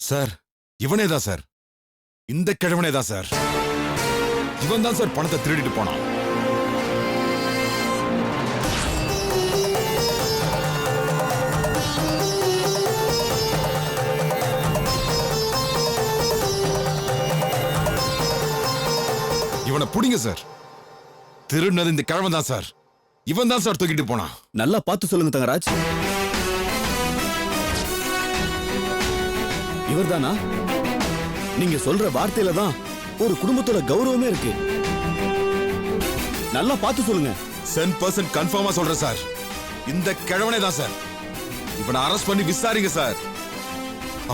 Sir இவனே தான் sir, இந்த கிழவனே தான் சார். இவன் தான் சார் பணத்தை திருடிட்டு போனான். இவனை புடிங்க சார். திருடினது இந்த கிழவன் தான் சார். இவன் தான் சார் தூக்கிட்டு போனான். நல்லா பார்த்து சொல்லுங்க தங்கராஜ். இவர்தானா? நீங்க சொல்ற வார்த்தையில தான் ஒரு குடும்பத்தோட கௌரவமே இருக்கு. நல்லா பார்த்து சொல்லுங்க. 100% கன்ஃபார்மா சொல்றேன் சார். இந்த கிழவனே தான் சார். இவனை அரெஸ்ட் பண்ணி விசாரிங்க சார்.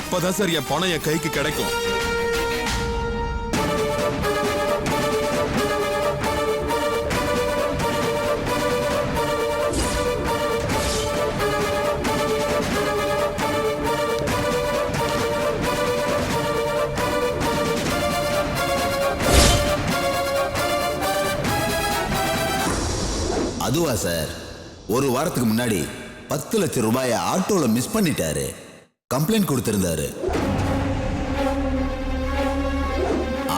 அப்பதான் சார் என் பணம் என் கைக்கு கிடைக்கும். அதுவா சார், ஒரு வாரத்துக்கு முன்னாடி 10 லட்சம் ரூபாயை ஆட்டோல மிஸ் பண்ணிட்டாரு. கம்ப்ளைண்ட் கொடுத்திருந்தாரு.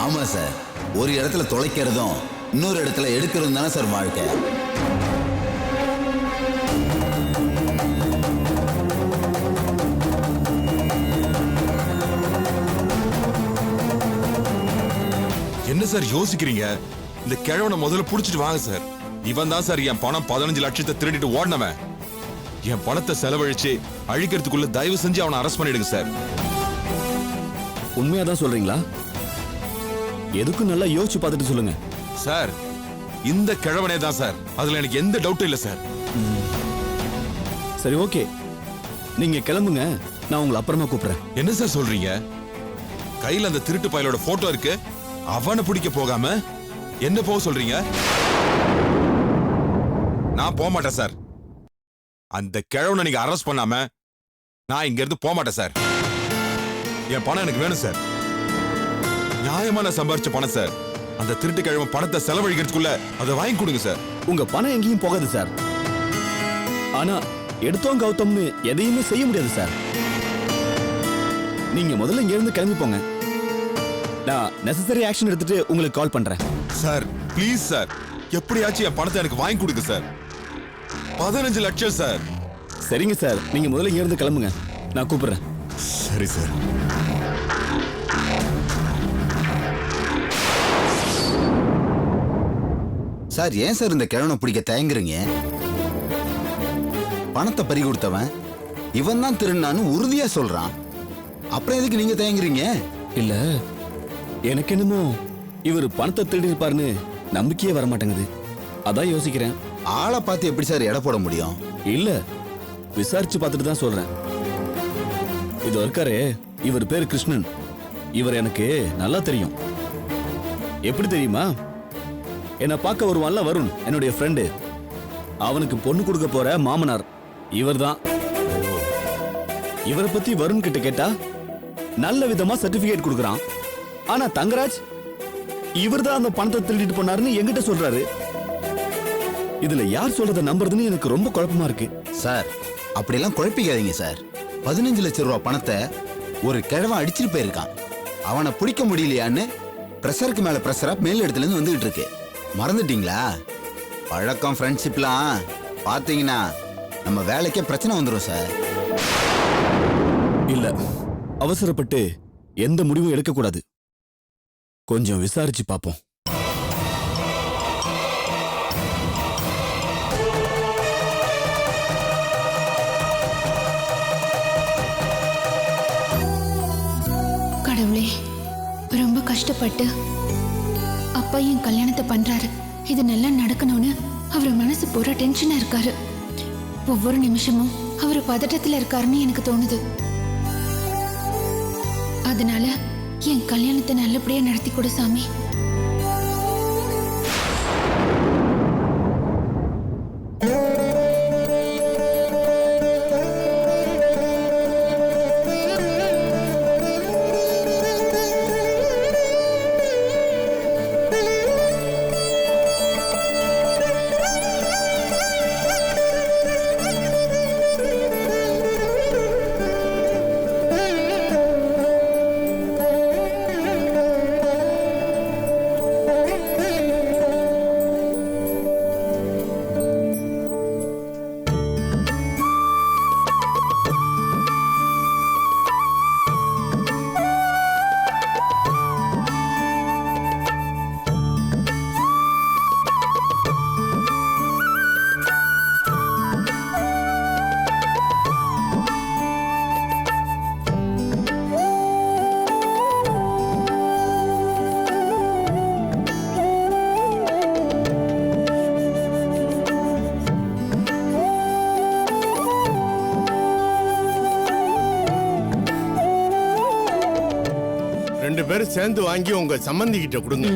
ஆமா சார், ஒரு இடத்துல தொலைக்கிறதும் இன்னொரு இடத்துல எடுக்கிறதும் தானே சார் வாழ்க்கை. என்ன சார் யோசிக்கிறீங்க? இந்த கிழவனை முதல்ல புடிச்சிட்டு வாங்க சார். இவன் தான் சார் என் பணம் 15 லட்சத்தை திருடிட்டு ஓடினவன். என் பணத்தை செலவழிச்சு அழிக்கிறதுக்குள்ள தயவு செஞ்சு அவனை அரெஸ்ட் பண்ணிடுங்க சார். உண்மையாதான் சொல்றீங்களா? எதுக்கும் நல்லா யோசிச்சு பார்த்துட்டு சொல்லுங்க சார். இந்த கிழவனே தான் சார். அதுல எனக்கு எந்த டவுட்டும் இல்ல சார். சரி, ஓகே, நீங்க கிளம்புங்க. நான் உங்களை அப்புறமா கூப்பிடுறேன். என்ன சார் சொல்றீங்க? கையில அந்த திருட்டு பயலோட போட்டோ இருக்கு. அவனை பிடிக்க போகாம என்ன போக சொல்றீங்க? நான் போக மாட்டேன் சார். அந்த கிழவனை நீங்க அரெஸ்ட் பண்ணாம நான் இங்க இருந்து போக மாட்டேன் சார். என் பணம் எனக்கு வேணும் சார். நியாயமா நான் சம்பாரிச்ச பணம் சார். அந்த திருட்டு கிழவன் பணத்தை செலவழிக்கிறதுக்குள்ள அதை வாங்கி கொடுங்க சார். உங்க பணம் எங்கேயும் போகாது சார். ஆனா எடுத்தோம் கௌதம்னு எதையுமே செய்ய முடியாது சார். நீங்க முதல்ல இங்க இருந்து கிளம்பி போங்க. நான் நெசசரி ஆக்ஷன் எடுத்துட்டு உங்களுக்கு கால் பண்றேன். சார் ப்ளீஸ் சார், எப்படியாச்சும் என் பணத்தை எனக்கு வாங்கி கொடுங்க சார். 15 லட்சம் சார். சரிங்க சார், நீங்க முதல்ல இங்க இருந்து கிளம்புங்க. நான் கூப்பிடுறேன். சரி சார். சார், ஏன் சார் இந்த கிழவனை பிடிக்க தயங்குறீங்க? பணத்தை பறி கொடுத்தவன் இவன் தான் திருநான்னு உறுதியா சொல்றான். அப்புறம் எதுக்கு நீங்க தயங்குறீங்க? இல்ல, எனக்கு என்னமோ இவர் பணத்தை திருடி இருப்பாருன்னு நம்பிக்கையே வர மாட்டேங்குது. அதான் யோசிக்கிறேன். ஆளை பார்த்து எப்படி சார் எடை போட முடியும்? இல்ல, விசாரிச்சு பார்த்துட்டு தான் சொல்றேன். இது இருக்காரே, இவர் பேரு கிருஷ்ணன். இவர் எனக்கு நல்லா தெரியும். எப்படி தெரியுமா? என்ன பார்க்க வருவான்ல வருண், என்னுடைய ஃப்ரெண்டு. அவனுக்கு பொண்ணு கொடுக்க போற மாமனார் இவர்தான். இவரை பத்தி வருண் கிட்ட கேட்டா நல்ல விதமா சர்டிபிகேட் கொடுக்கறான். ஆனா தங்கராஜ் இவர்தான் அந்த பணத்தை திருடிட்டு போனாருன்னு என்கிட்ட சொல்றாரு. இதுல யார் சொல்றத நம்புறதுன்னு எனக்கு ரொம்ப குழப்பமா இருக்கு. சார், அப்படியெல்லாம் குழப்பிக்காதீங்க சார். 15 லட்சம் ரூபாய் பணத்தை ஒரு கிழவன் அடிச்சிட்டு போயிருக்கான். அவனை பிடிக்க முடியலையான்னு பிரஷருக்கு மேல பிரஷரா மேல் இடத்துல இருந்து வந்துகிட்டு இருக்கு. மறந்துட்டீங்களா? பழக்கம் ஃப்ரெண்ட்ஷிப்லாம் பாத்தீங்கன்னா நம்ம வேலைக்கே பிரச்சனை வந்துடும் சார். இல்ல, அவசரப்பட்டு எந்த முடிவும் எடுக்கக்கூடாது. கொஞ்சம் விசாரிச்சு பார்ப்போம். கடவுளே, ரொம்ப கஷ்டப்பட்டு அப்பா என் கல்யாணத்தை பண்றாரு. இது நல்லா நடக்கணும்னு அவர் மனசு பூரா டென்ஷனா இருக்காரு. ஒவ்வொரு நிமிஷமும் அவர் பதட்டத்துல இருக்காருன்னு எனக்கு தோணுது. அதனால என் கல்யாணத்தை நல்லபடியா நடத்தி கொடு சாமி. பேரும் சேர்ந்து வாங்கி உங்க சம்பந்தி கிட்ட கொடுங்க.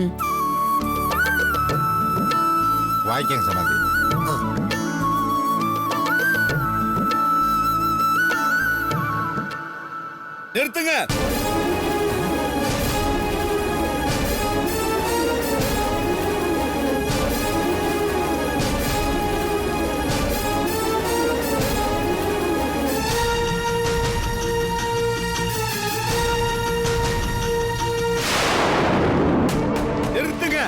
வாய்க்கங்க சம்பந்தி. நிறுத்துங்க. நிறுத்துங்க.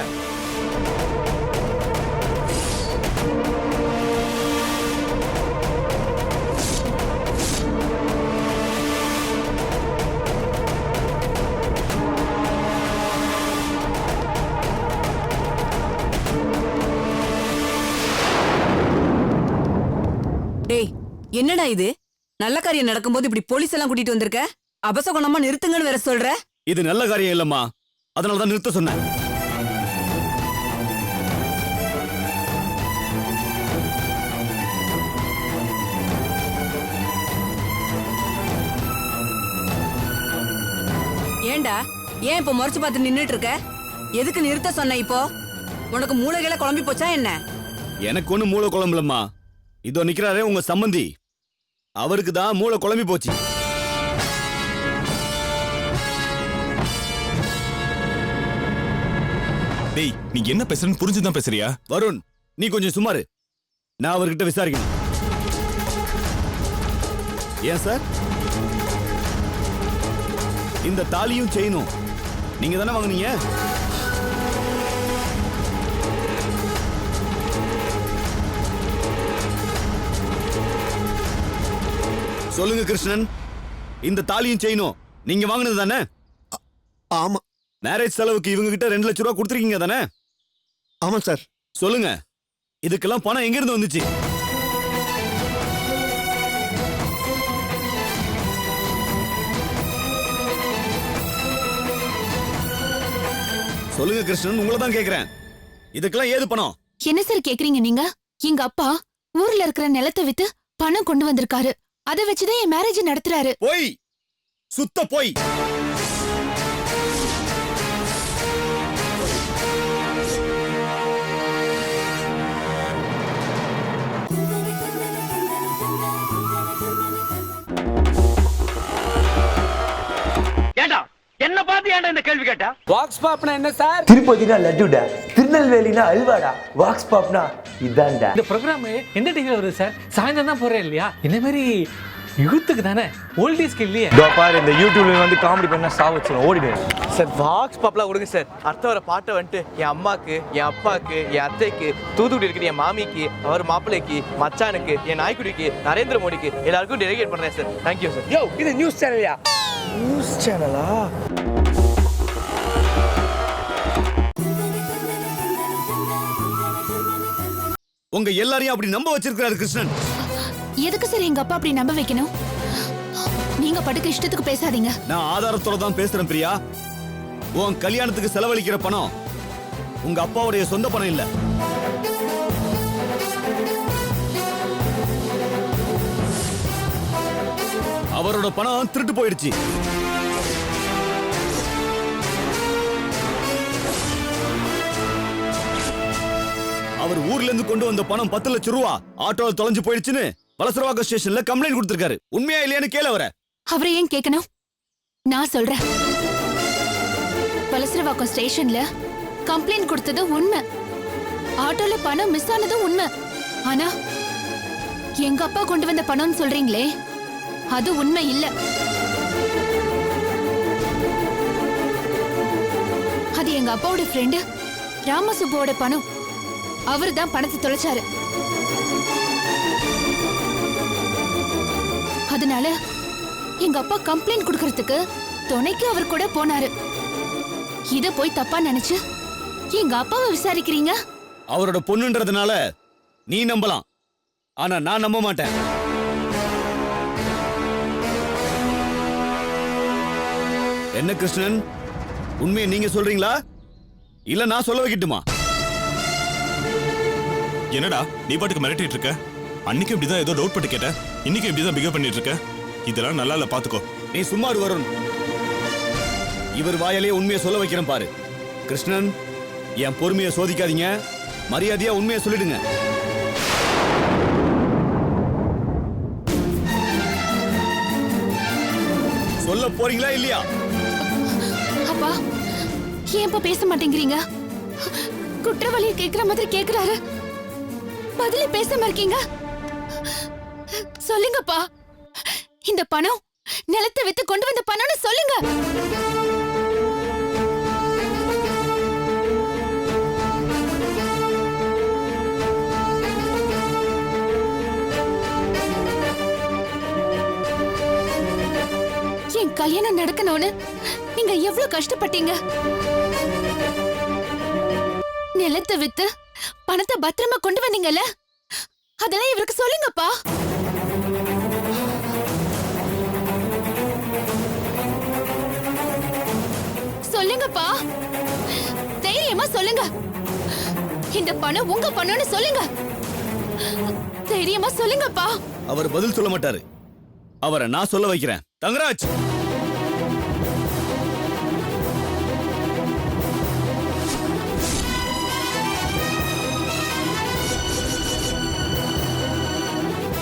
டேய், என்னடா இது? நல்ல காரியம் நடக்கும்போது இப்படி போலீஸ் எல்லாம் கூட்டிட்டு வந்திருக்க? அபசகுணமா நிறுத்துங்கன்னு வேற சொல்ற? இது நல்ல காரியம் இல்லம்மா, அதனாலதான் நிறுத்த சொன்னேன். ஏன்டா, ஏன் இப்ப முறைச்சு பார்த்து நின்னுட்டு இருக்க? எதுக்கு நிறுத்த சொன்ன இப்போ? உனக்கு மூளைகளை குழம்பி போச்சா என்ன? எனக்கு ஒண்ணு மூளை குழம்புலம்மா. இதோ நிக்கிறாரே உங்க சம்பந்தி, அவருக்கு தான் மூளை குழம்பி போச்சு. டேய், நீ என்ன பேசுறன்னு புரிஞ்சுதான் பேசுறியா? வருண், நீ கொஞ்சம் சுமாரு. நான் அவர்கிட்ட விசாரிக்கணும். ஏன் சார், இந்த தாலியும் செயினும் நீங்க தானே வாங்குனீங்க? சொல்லுங்க கிருஷ்ணன், இந்த தாலியும் செயினும் நீங்க வாங்குனது தானே? ஆமா மேரேஜ் செலவுக்கு இவங்க கிட்ட 2 லட்சம் ரூபாய் கொடுத்துருக்கீங்க தானே? ஆமா சார். சொல்லுங்க, இதுக்கெல்லாம் பணம் எங்க இருந்து வந்துச்சு? சொல்லுங்க கிருஷ்ணன், உங்களை தான் கேக்குறேன். இதுக்கெல்லாம் ஏது பணம்? என்ன சார் கேக்குறீங்க நீங்க? எங்க அப்பா ஊர்ல இருக்கிற நிலத்தை வித்து பணம் கொண்டு வந்திருக்காரு. அதை வச்சுதான் என் மேரேஜ் நடத்துறாரு. போய், சுத்த போய். ஏண்டா என்ன பார்த்து ஏன்டா இந்த கேள்வி கேட்டா? வாக்ஸ் பாப்னா என்ன சார்? திருப்பதினா லட்டுடா, திருநெல்வேலினா அல்வாடா, வாக்ஸ் பாப்னா இதான்டா. இந்த ப்ரோக்ராம் எந்த டிவில வருது சார்? சாயந்தரம் தான் போறேன் இல்லையா? இந்த மாதிரி யூத்துக்கு தானே, ஓல்டேஜ்க்கு இல்லையே. பாரு, இந்த யூடியூப்ல வந்து காமெடி பண்ணா சாவச்சிரும், ஓடிடுவேன். சார் வாக்ஸ் பாப்லாம் கொடுங்க சார். அடுத்த வர பாட்டை வந்துட்டு என் அம்மாக்கு, என் அப்பாக்கு, என் அத்தைக்கு, தூத்துக்குடி இருக்கிற என் மாமிக்கு, அவர் மாப்பிள்ளைக்கு, மச்சானுக்கு, என் நாய்க்குடிக்கு, நரேந்திர மோடிக்கு எல்லாருக்கும் டெலிகேட் பண்றேன் சார். Thank you sir. யோ, இது நியூஸ் சேனல்யா? நியூஸ் சேனலா? உங்க எல்லாரையும் அப்படி நம்ப வச்சிருக்காரு கிருஷ்ணன். எதுக்கு சார் எங்க அப்பா அப்படி நம்ப வைக்கணும்? நீங்க படுக்க இஷ்டத்துக்கு பேசாதீங்க. நான் ஆதாரத்தோட தான் பேசுறேன் பிரியா. உன் கல்யாணத்துக்கு செலவழிக்கிற பணம் உங்க அப்பாவுடைய சொந்த பணம் இல்ல. அவரோட பணம் திருட்டு போயிடுச்சு. அவர் ஊர்ல இருந்து கொண்டு வந்த பணம் 10 லட்சம் ரூபா ஆட்டோல தொலைஞ்சு போயிடுச்சுன்னு வலசரவாக்கம் ஸ்டேஷன்ல கம்ப்ளைண்ட் கொடுத்திருக்காரு. உண்மையா இல்லையான்னு கேள வர. அவரை ஏன் கேட்கணும்? நான் சொல்றேன். வலசரவாக்கம் ஸ்டேஷன்ல கம்ப்ளைண்ட் கொடுத்தது உண்மை. ஆட்டோல பணம் மிஸ் ஆனது உண்மை. ஆனா எங்க அப்பா கொண்டு வந்த பணம்னு சொல்றீங்களே, அது உண்மை இல்ல. அது எங்க அப்பாவோட ஃப்ரெண்டு ராமசுப்போட பணம். அவர் தான் பணத்தை தொலைச்சாரு. அதனால எங்க அப்பா கம்ப்ளைண்ட் கொடுக்கறதுக்கு துணைக்கு அவர் கூட போனாரு. இத போய் தப்பா நினைச்சு எங்க அப்பாவை விசாரிக்கிறீங்க? அவரோட பொண்ணுன்றதுனால நீ நம்பலாம், ஆனா நான் நம்ப மாட்டேன். என்ன கிருஷ்ணன், உண்மையை நீங்க சொல்றீங்களா இல்ல நான் சொல்ல வைக்கட்டுமா? என்னடா நீ பாட்டுக்கு மிரட்டிட்டு இருக்க? அன்னைக்கு இப்படிதான் ஏதோ டவுட் பட்டு கேட்ட, இன்னைக்கு இப்படிதான் பிகேவ் பண்ணிட்டு இருக்க. இதெல்லாம் நல்லா இல்ல, பாத்துக்கோ. நீ சும்மா வருண். இவர் வாயாலே உண்மையை சொல்ல வைக்கிறேன் பாரு. கிருஷ்ணன், என் பொறுமையை சோதிக்காதீங்க. மரியாதையா உண்மையை சொல்லிடுங்க. சொல்ல போறீங்களா இல்லையா? அப்பா ஏன் இப்ப பேச மாட்டேங்கிறீங்க? குற்றவாளியை கேக்குற மாதிரி கேக்குறாரு, பதிலே பேசாம இருக்கீங்க. சொல்லுங்கப்பா, இந்த பணம் நிலத்தை வித்து கொண்டு வந்த பணம்னு சொல்லுங்க. என் கல்யாணம் நடக்கணும்னு நீங்க எவ்வளவு கஷ்டப்பட்டீங்க. நிலத்தை வித்து பணத்தை பத்திரமா கொண்டு வந்தீங்கல்ல, அதெல்லாம் இவருக்கு சொல்லுங்கப்பா. சொல்லுங்கப்பா, தைரியமா சொல்லுங்க. இந்த பணம் உங்க பணம்னு சொல்லுங்க. தைரியமா சொல்லுங்கப்பா. அவர் பதில் சொல்ல மாட்டாரு. அவரை நான் சொல்ல வைக்கிறேன். தங்கராஜ்,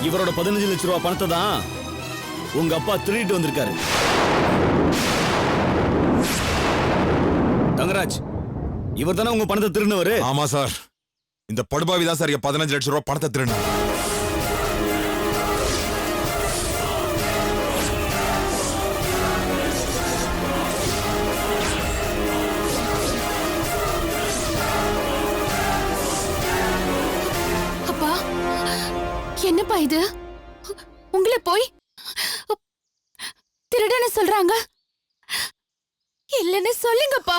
இவரோட 15 லட்சம் ரூபாய் பணத்தை தான் உங்க அப்பா திருடிட்டு வந்திருக்காரு. தங்கராஜ், இவர் தானே உங்க பணத்தை திருடினவரு? ஆமா சார், இந்த படுபாவி தான் சார் 15 லட்சம் ரூபாய் பணத்தை திருடினார். அப்பா, என்னப்பா இது? உங்களை போய் திருடன்னு சொல்றாங்க. இல்லன்னு சொல்லுங்கப்பா.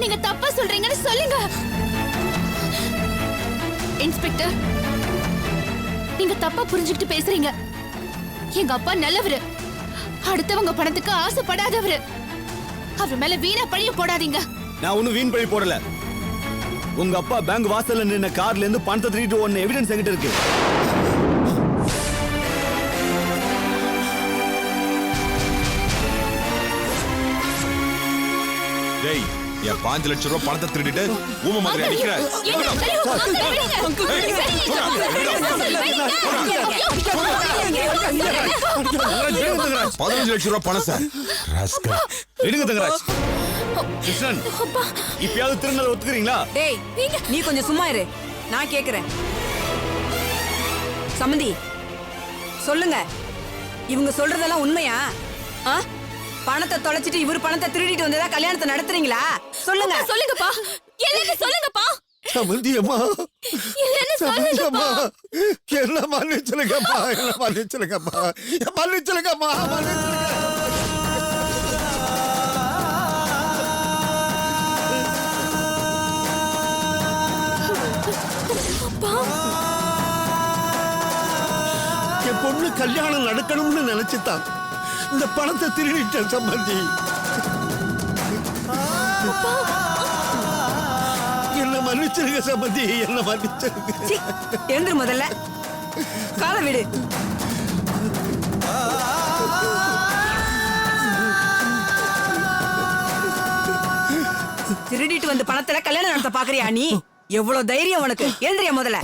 நீங்க தப்பா சொல்றீங்கன்னு சொல்லுங்க. இன்ஸ்பெக்டர், நீங்க தப்பா புரிஞ்சுக்கிட்டு பேசுறீங்க. எங்க அப்பா நல்லவரு, அடுத்தவங்க பணத்துக்கு ஆசைப்படாதவரு. அவர் மேல வீணா பழிய போடாதீங்க. நான் ஒண்ணும் வீண் பழி போடல. உங்க அப்பா பேங்க் வாசல்ல நின்ன கார்ல இருந்து பணத்தை திருடிட்டு ஒன்னு எவிடன்ஸ் என்கிட்ட இருக்கு. டேய், என் 5 லட்சம் ரூபாய் பணத்தை திருடிட்டு ஊம மாதிரி அடிக்கிற. 15 லட்சம் ரூபாய் பணம் சார். எடுங்க தங்கராஜ். கிருஷ்ணன், இப்பயாவது திருநதை ஒத்துக்கிறீங்களா? டேய், நீ கொஞ்சம் சும்மா இரு, நான் கேக்குறேன். சம்மந்தி, சொல்லுங்க, இவங்க சொல்றதெல்லாம் உண்மையா? பணத்தை தொலைச்சிட்டு இவர் பணத்தை திருடிட்டு வந்ததா கல்யாணத்தை நடத்துறீங்களா? சொல்லுங்க. சொல்லுங்கப்பா, எல்லாரும் சொல்லுங்கப்பா. சமந்தியம்மா, இல்லன்னு சமந்தியம்மா, சொல்லுங்கப்பா. என்ன மன்னிச்சிருங்கம்மா, என்ன மன்னிச்சிருங்கம்மா, மன்னிச்சிருங்கம்மா, மன்னிச்சிருங்க. என் பொண்ணு கல்யாணம் நடக்கணும்னு நினைச்சுதான் இந்த பணத்தை திருடிட்டேன் சம்பந்தி. என்ன மன்னிச்சிருங்க சம்பந்தி, என்ன மன்னிச்சிருங்க. எழுந்துரு முதல்ல, கால விடு. திருடிட்டு வந்து பணத்துல கல்யாணம் நடத்த பாக்குறியா நீ? எவ்வளவு தைரியம் உனக்கு? எழுந்திரியா முதல்ல.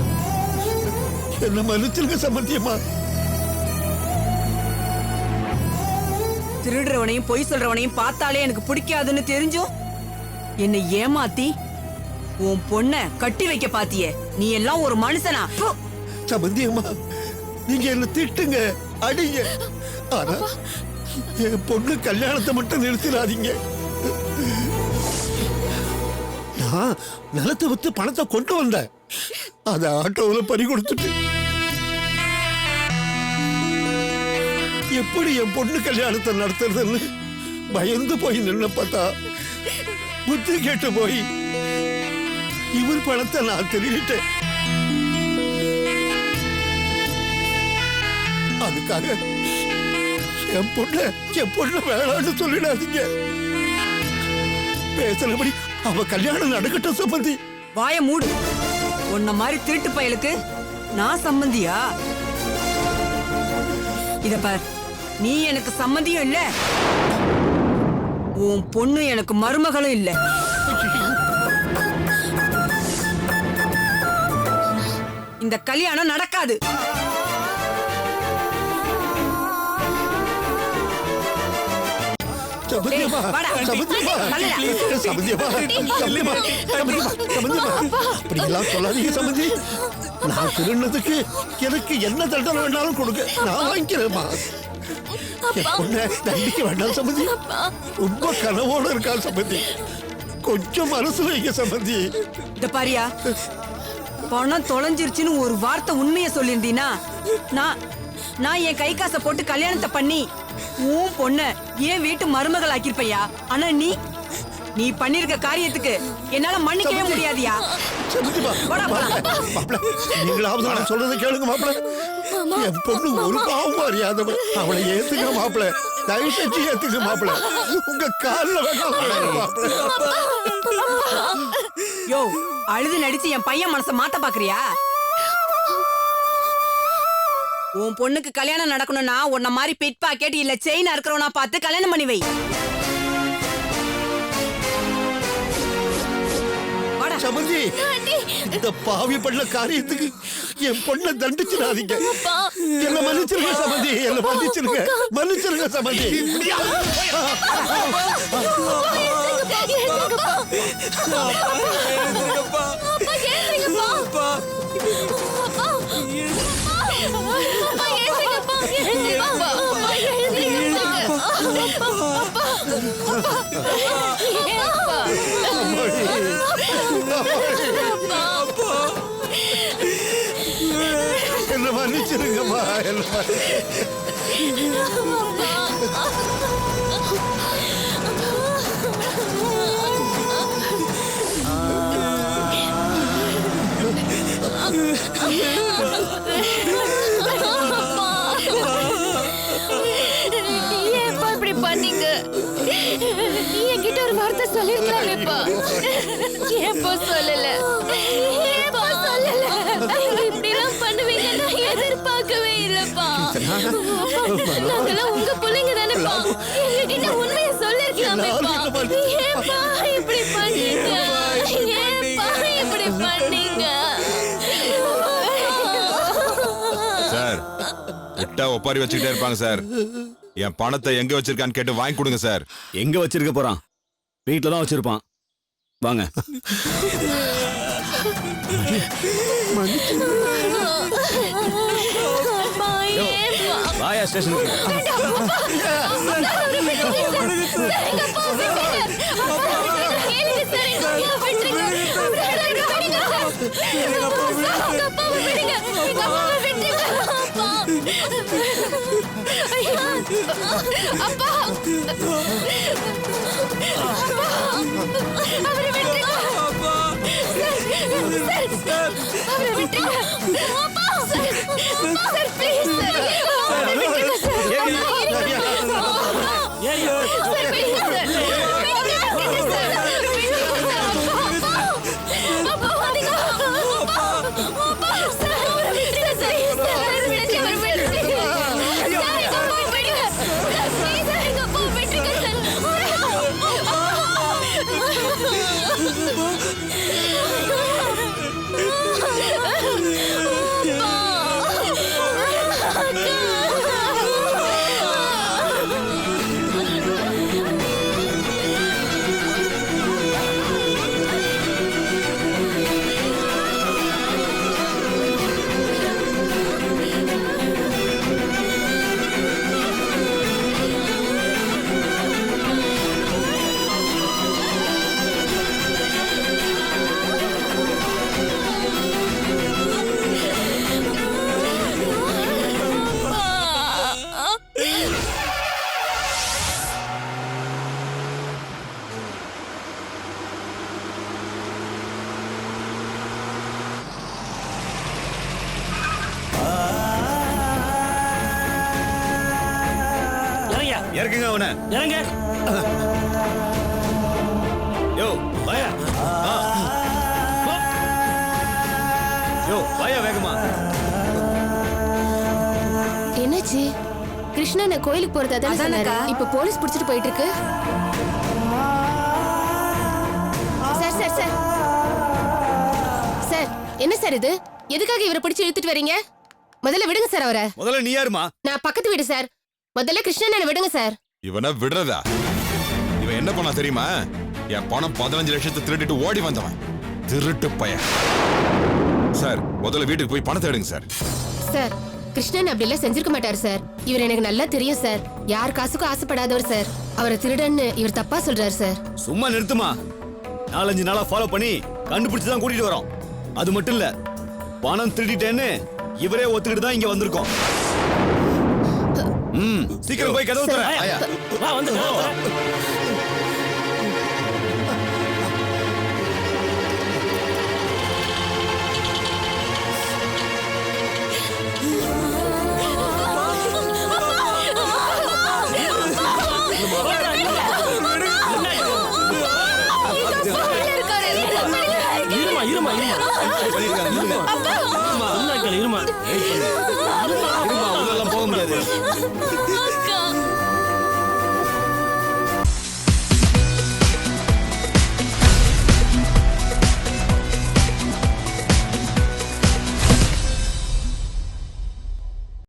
என்ன மன்னிச்சிருங்க சம்பந்தியம்மா. திருடுறவனையும் பொய் சொல்றவனையும் பார்த்தாலே எனக்கு பிடிக்காதுன்னு தெரிஞ்சும் என்னை ஏமாத்தி உன் பொண்ண கட்டி வைக்க பாத்தியே, நீ எல்லாம் ஒரு மனுஷனா? சம்பந்தியம்மா, நீங்க என்ன திட்டுங்க, அடிங்க, ஆனா என் பொண்ணு கல்யாணத்தை மட்டும் நிறுத்திடாதீங்க. நான் நிலத்தை வித்து பணத்தை கொண்டு வந்தேன், அத ஆட்டோவில் பறி கொடுத்துட்டு எப்படி என் பொண்ணு கல்யாணத்தை நடத்துறதுன்னு பயந்து போய் நின்ன பார்த்தா புத்தி கேட்டு போய் இவர் பணத்தை நான் திருடிட்டேன். அதுக்காக என் பொண்ணு வேளான்னு சொல்லிடாதீங்க. பேசுறபடி அவ கல்யாணம் நடக்கட்டும் சம்பந்தி. வாய மூடு. உன்ன மாதிரி திருட்டு பயலுக்கு நான் சம்பந்தியா? இத பார், நீ எனக்கு சம்மந்தியும் இல்ல, உன் பொண்ணு எனக்கு மருமகளும் இல்ல. இந்த கல்யாணம் நடக்காது. சம்பந்தியம்மா, வாடா. சம்பந்தியம்மா, தள்ளுடா. சம்பந்தியம்மா, சம்பந்தியம்மா, சம்பந்தியம்மா, சம்பந்தியம்மா. அப்படியெல்லாம் சொல்லாதீங்க சம்பந்தி. நான் திருநதுக்கு எனக்கு என்ன தண்டனை வேணாலும் கொடுங்க, நான் வாங்கிக்கிறேம்மா. என் பொண்ணை தண்டிக்க வேண்டாம் சம்பந்தி. ரொம்ப கனவோட இருக்கா சம்பந்தி. கொஞ்சம் மனசு வைங்க சம்பந்தி. இந்த பாரியா, பணம் தொலைஞ்சிருச்சுன்னு ஒரு வார்த்தை உண்மையை சொல்லியிருந்தீனா நான் என் கை காசை போட்டு கல்யாணத்தை பண்ணி உன் பொண்ண என் வீட்டு மருமகள் ஆக்கிருப்பையா. ஆனா நீ பண்ணிருக்க காரியத்துக்கு என்னால மன்னிக்கவே முடியாதியா. சம்பந்தியம்மா, மாப்பிள, நீங்களாவது நான் சொல்றதை கேளுங்க மாப்பிள. என் பொண்ணு ஒரு பாவம் அறியாதவ. அவளை ஏத்துக்க மாப்பிள, தயவு செஞ்சு ஏத்துக்க மாப்பிள. உங்க காலில் வேணாம் மாப்பிள. யோ, அழுது நடிச்சு என் பையன் மனசை மாத்த பாக்குறியா? உன் பொண்ணுக்கு கல்யாணம் நடக்கணும்னா உன்ன மாதிரி பிட் பாக்கெட் இல்ல செயின் இருக்கிறவனா பார்த்து கல்யாணம் பண்ணி வை. சம்பந்தி, இந்த பாவி பண்ண காரியத்துக்கு என் பொண்ணை தண்டிச்சிடாதீங்க. என்ன மன்னிச்சிருங்க சம்பந்தி, என்ன மன்னிச்சிருங்க, மன்னிச்சிருங்க சம்பந்ி. என்ன மன்னிச்சிருங்கம்மா, என்ன ஏப்பா இப்படி பண்ணீங்க? என்கிட்ட ஒரு வார்த்தை சொல்லிருக்கலாமேப்பா. ஏப்பா சொல்லல? ஏப்பா சொல்லல? இப்படிலாம் பண்ணுவீங்க நான் எதிர்பார்க்கவே இல்லப்பா. நாங்கெல்லாம் உங்க பிள்ளைங்க தானேப்பா. எங்ககிட்ட உண்மையை சொல்லிருக்கலாமேப்பா. ஏப்பா இப்படி பண்ணீங்க? ஏப்பா இப்படி பண்ணீங்க? சார், விட்டா ஒப்பாரி வச்சுக்கிட்டே இருப்பாங்க சார். என் பணத்தை எங்க வச்சிருக்கான்னு கேட்டு வாங்கி கொடுங்க சார். எங்க வச்சிருக்க போறான்? வீட்டுல தான் வச்சிருப்பான். வாங்க. வாயா ஸ்டேஷனுக்கு. அப்பா, அவரை விட்டுருங்க. அவரை விட்டுருங்க. அப்பா, சார், ப்ளீஸ் சார். அவரை விட்டுருங்க சார். இறக்குங்க அவனை. இறங்க. யோ வாயா. யோ வாயா வேகமா. என்னாச்சு? கிருஷ்ணனை கோயிலுக்கு போறதா தானே சொன்னாரு. இப்ப போலீஸ் புடிச்சிட்டு போயிட்டு இருக்கு. என்ன சார் இது? எதுக்காக இவரை பிடிச்சு இழுத்துட்டு வரீங்க? முதல்ல விடுங்க சார் அவரை. முதல்ல நீ யாருமா? நான் பக்கத்து வீடு சார். முதல்ல கிருஷ்ணனை விடுங்க சார். இவனை விடுறதா? இவன் என்ன பண்ணா தெரியுமா? என் பணம் 15 லட்சத்தை திருடிட்டு ஓடி வந்தவன் திருட்டு பையன். சார் முதல்ல வீட்டுக்கு போய் பணத்தை எடுங்க சார். சார் கிருஷ்ணன் அப்படி எல்லாம் செஞ்சிருக்க மாட்டாரு சார். இவர் எனக்கு நல்லா தெரியும் சார். யார் காசுக்கும் ஆசைப்படாதவர் சார். அவரை திருடன்னு இவர் தப்பா சொல்றாரு சார். சும்மா நிறுத்துமா. 4-5 நாளா ஃபாலோ பண்ணி கண்டுபிடிச்சு தான் கூட்டிட்டு வரோம். அது மட்டும் இல்ல, பணம் திருடிட்டேன்னு இவரே ஒத்துக்கிட்டு தான் இங்க வந்திருக்கோம். சீக்கிரம் போய் கதவு தர. வா வந்து இருமா போக முடியாது.